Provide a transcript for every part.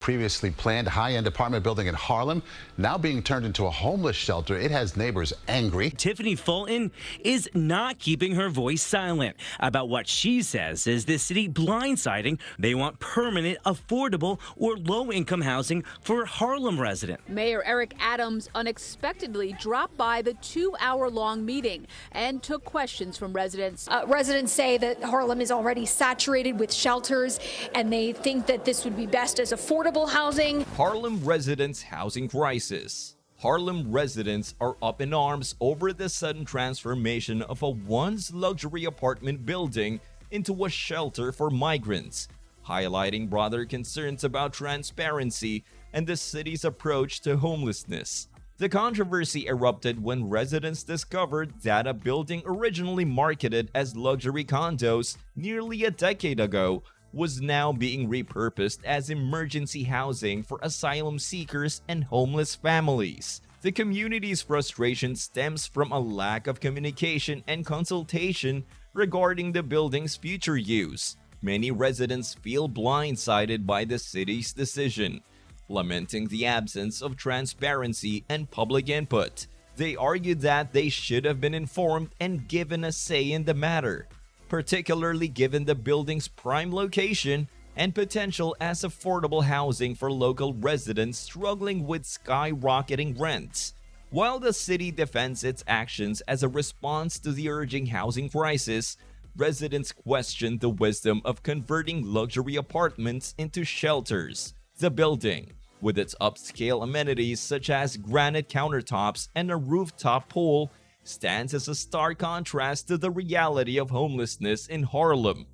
Previously planned high-end apartment building in Harlem, now being turned into a homeless shelter. It has neighbors angry. Tiffany Fulton is not keeping her voice silent about what she says is the city blindsiding. They want permanent, affordable, or low-income housing for Harlem residents. Mayor Eric Adams unexpectedly dropped by the 2-hour-long meeting and took questions from residents. Residents say that Harlem is already saturated with shelters, and they think that this would be best as affordable housing. Harlem residents' housing crisis. Harlem residents are up in arms over the sudden transformation of a once luxury apartment building into a shelter for migrants, highlighting broader concerns about transparency and the city's approach to homelessness. The controversy erupted when residents discovered that a building originally marketed as luxury condos nearly a decade ago was now being repurposed as emergency housing for asylum seekers and homeless families. The community's frustration stems from a lack of communication and consultation regarding the building's future use. Many residents feel blindsided by the city's decision, lamenting the absence of transparency and public input. They argued that they should have been informed and given a say in the matter, particularly given the building's prime location and potential as affordable housing for local residents struggling with skyrocketing rents. While the city defends its actions as a response to the urging housing crisis, residents question the wisdom of converting luxury apartments into shelters. The building, with its upscale amenities such as granite countertops and a rooftop pool, stands as a stark contrast to the reality of homelessness in Harlem.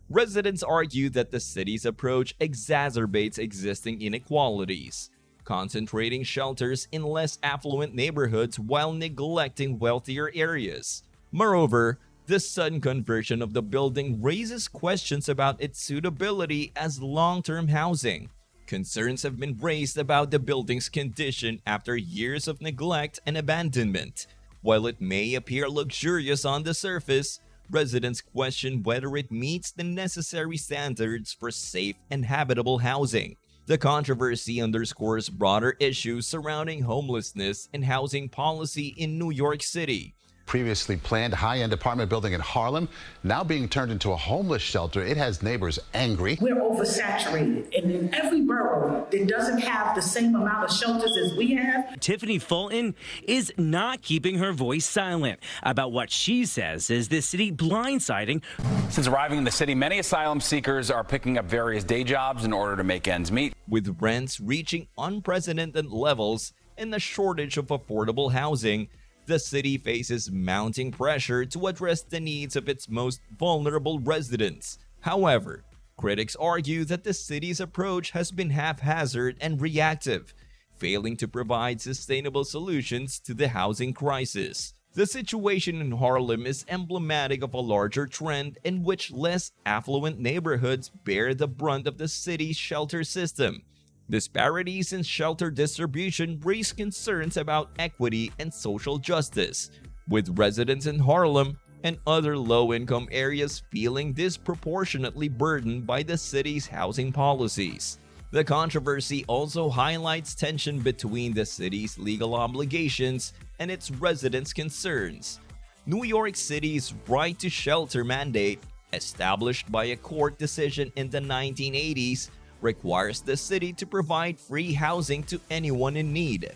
Residents argue that the city's approach exacerbates existing inequalities, concentrating shelters in less affluent neighborhoods while neglecting wealthier areas. Moreover, the sudden conversion of the building raises questions about its suitability as long-term housing. Concerns have been raised about the building's condition after years of neglect and abandonment. While it may appear luxurious on the surface, residents question whether it meets the necessary standards for safe and habitable housing. The controversy underscores broader issues surrounding homelessness and housing policy in New York City. Previously planned high-end apartment building in Harlem, now being turned into a homeless shelter. It has neighbors angry. We're oversaturated, and in every borough that doesn't have the same amount of shelters as we have. Tiffany Fulton is not keeping her voice silent about what she says is the city blindsiding. Since arriving in the city, many asylum seekers are picking up various day jobs in order to make ends meet. With rents reaching unprecedented levels and a shortage of affordable housing, the city faces mounting pressure to address the needs of its most vulnerable residents. However, critics argue that the city's approach has been haphazard and reactive, failing to provide sustainable solutions to the housing crisis. The situation in Harlem is emblematic of a larger trend in which less affluent neighborhoods bear the brunt of the city's shelter system. Disparities in shelter distribution raise concerns about equity and social justice, with residents in Harlem and other low-income areas feeling disproportionately burdened by the city's housing policies. The controversy also highlights tension between the city's legal obligations and its residents' concerns. New York City's right to shelter mandate, established by a court decision in the 1980s, requires the city to provide free housing to anyone in need.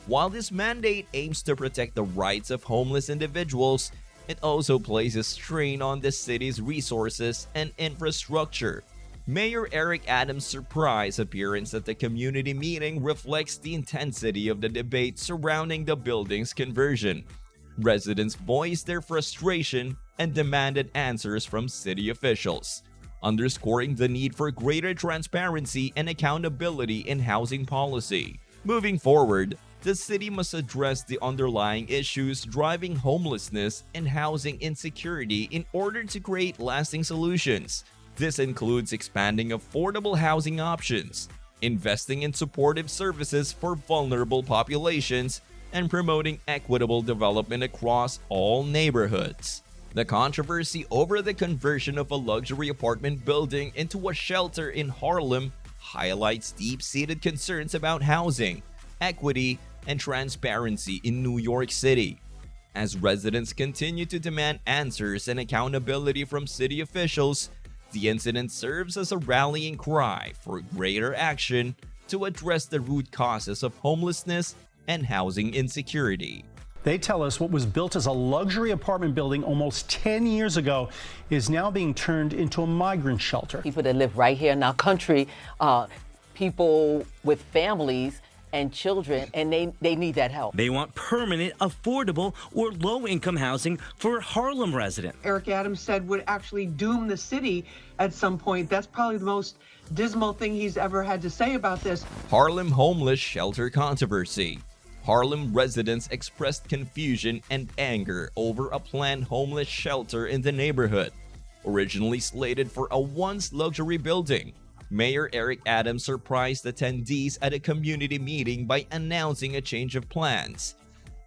While this mandate aims to protect the rights of homeless individuals, it also places strain on the city's resources and infrastructure. Mayor Eric Adams' surprise appearance at the community meeting reflects the intensity of the debate surrounding the building's conversion. Residents voiced their frustration and demanded answers from city officials, underscoring the need for greater transparency and accountability in housing policy. Moving forward, the city must address the underlying issues driving homelessness and housing insecurity in order to create lasting solutions. This includes expanding affordable housing options, investing in supportive services for vulnerable populations, and promoting equitable development across all neighborhoods. The controversy over the conversion of a luxury apartment building into a shelter in Harlem highlights deep-seated concerns about housing, equity, and transparency in New York City. As residents continue to demand answers and accountability from city officials, the incident serves as a rallying cry for greater action to address the root causes of homelessness and housing insecurity. They tell us what was built as a luxury apartment building almost 10 years ago is now being turned into a migrant shelter. People that live right here in our country, people with families and children, and they need that help. They want permanent, affordable, or low-income housing for Harlem residents. Eric Adams said would actually doom the city at some point. That's probably the most dismal thing he's ever had to say about this. Harlem homeless shelter controversy. Harlem residents expressed confusion and anger over a planned homeless shelter in the neighborhood, originally slated for a once luxury building. Mayor Eric Adams surprised attendees at a community meeting by announcing a change of plans.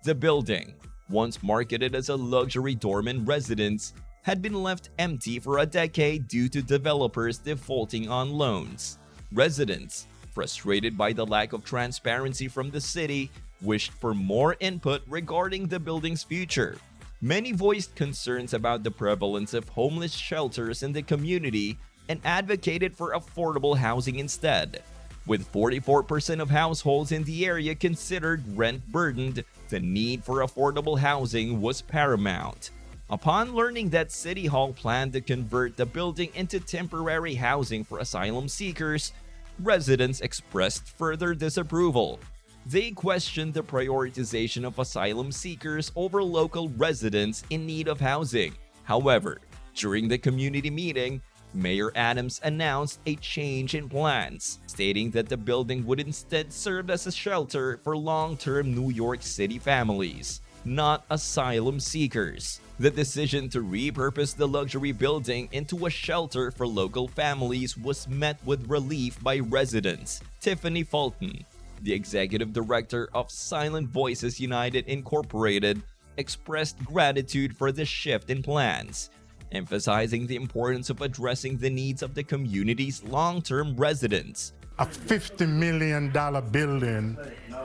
The building, once marketed as a luxury dormant residence, had been left empty for a decade due to developers defaulting on loans. Residents, frustrated by the lack of transparency from the city, wished for more input regarding the building's future. Many voiced concerns about the prevalence of homeless shelters in the community and advocated for affordable housing instead. With 44% of households in the area considered rent-burdened, the need for affordable housing was paramount. Upon learning that City Hall planned to convert the building into temporary housing for asylum seekers, residents expressed further disapproval. They questioned the prioritization of asylum seekers over local residents in need of housing. However, during the community meeting, Mayor Adams announced a change in plans, stating that the building would instead serve as a shelter for long-term New York City families, not asylum seekers. The decision to repurpose the luxury building into a shelter for local families was met with relief by residents. Tiffany Fulton, the executive director of Silent Voices United Incorporated, expressed gratitude for the shift in plans, emphasizing the importance of addressing the needs of the community's long-term residents. A $50 million building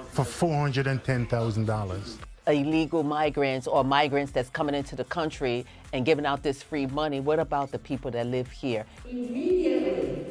for $410,000. Illegal migrants or migrants that's coming into the country and giving out this free money. What about the people that live here? Immediately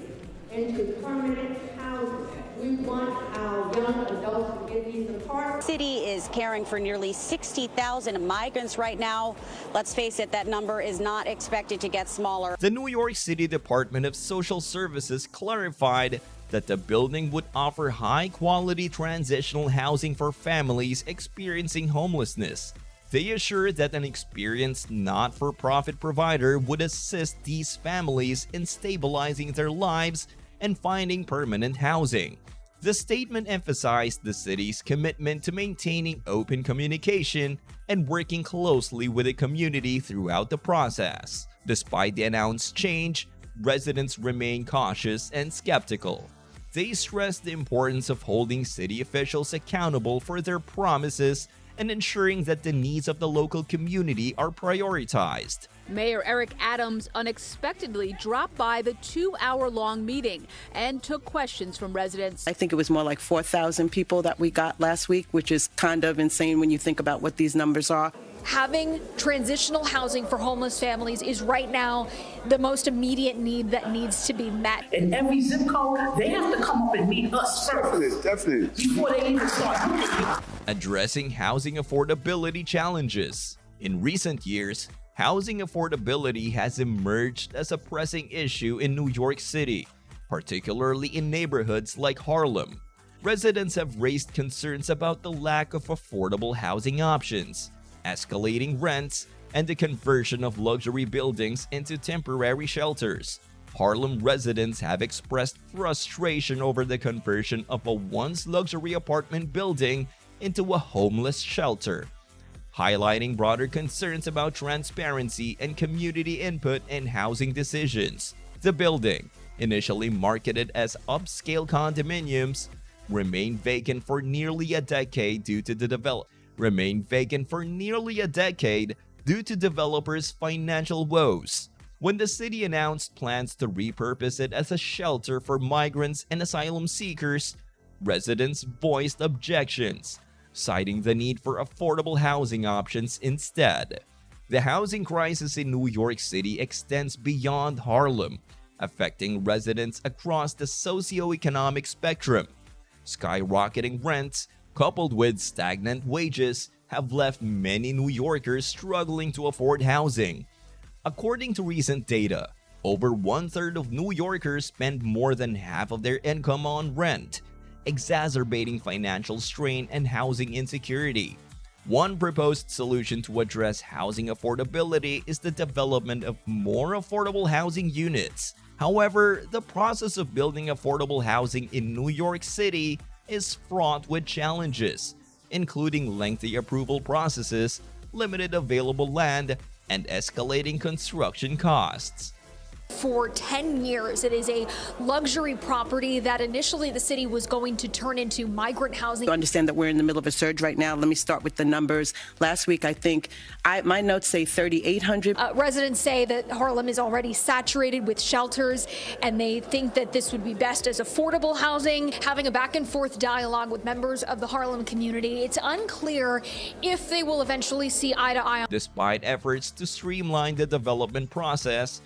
into permanent housing. We want our young adults to get these apartments. The city is caring for nearly 60,000 migrants right now. Let's face it, that number is not expected to get smaller. The New York City Department of Social Services clarified that the building would offer high-quality transitional housing for families experiencing homelessness. They assured that an experienced not-for-profit provider would assist these families in stabilizing their lives and finding permanent housing. The statement emphasized the city's commitment to maintaining open communication and working closely with the community throughout the process. Despite the announced change, residents remain cautious and skeptical. They stressed the importance of holding city officials accountable for their promises and ensuring that the needs of the local community are prioritized. Mayor Eric Adams unexpectedly dropped by the 2-hour-long meeting and took questions from residents. I think it was more like 4,000 people that we got last week, which is kind of insane when you think about what these numbers are. Having transitional housing for homeless families is right now the most immediate need that needs to be met. In every zip code, they have to come up and meet us first. Definitely. Before they even start looking. Addressing housing affordability challenges. In recent years, housing affordability has emerged as a pressing issue in New York City, particularly in neighborhoods like Harlem. Residents have raised concerns about the lack of affordable housing options, escalating rents, and the conversion of luxury buildings into temporary shelters. Harlem residents have expressed frustration over the conversion of a once luxury apartment building into a homeless shelter, highlighting broader concerns about transparency and community input in housing decisions. The building, initially marketed as upscale condominiums, remained vacant for nearly a decade due to developers' financial woes. When the city announced plans to repurpose it as a shelter for migrants and asylum seekers, residents voiced objections, citing the need for affordable housing options instead. The housing crisis in New York City extends beyond Harlem, affecting residents across the socioeconomic spectrum. Skyrocketing rents, coupled with stagnant wages, have left many New Yorkers struggling to afford housing. According to recent data, over 1/3 of New Yorkers spend more than half of their income on rent, exacerbating financial strain and housing insecurity. One proposed solution to address housing affordability is the development of more affordable housing units. However, the process of building affordable housing in New York City is fraught with challenges, including lengthy approval processes, limited available land, and escalating construction costs. For 10 years, it is a luxury property that initially the city was going to turn into migrant housing. I understand that we're in the middle of a surge right now. Let me start with the numbers. Last week, I think, my notes say 3,800. Residents say that Harlem is already saturated with shelters, and they think that this would be best as affordable housing. Having a back and forth dialogue with members of the Harlem community, it's unclear if they will eventually see eye to eye. Despite efforts to streamline the development process,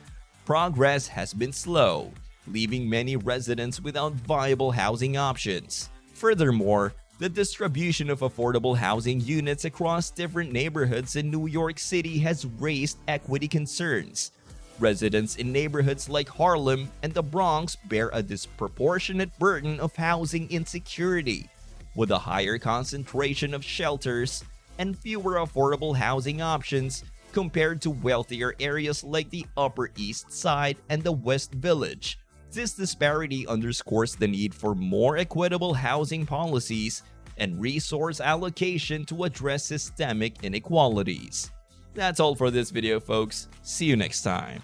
progress has been slow, leaving many residents without viable housing options. Furthermore, the distribution of affordable housing units across different neighborhoods in New York City has raised equity concerns. Residents in neighborhoods like Harlem and the Bronx bear a disproportionate burden of housing insecurity, with a higher concentration of shelters and fewer affordable housing options compared to wealthier areas like the Upper East Side and the West Village. This disparity underscores the need for more equitable housing policies and resource allocation to address systemic inequalities. That's all for this video, folks. See you next time.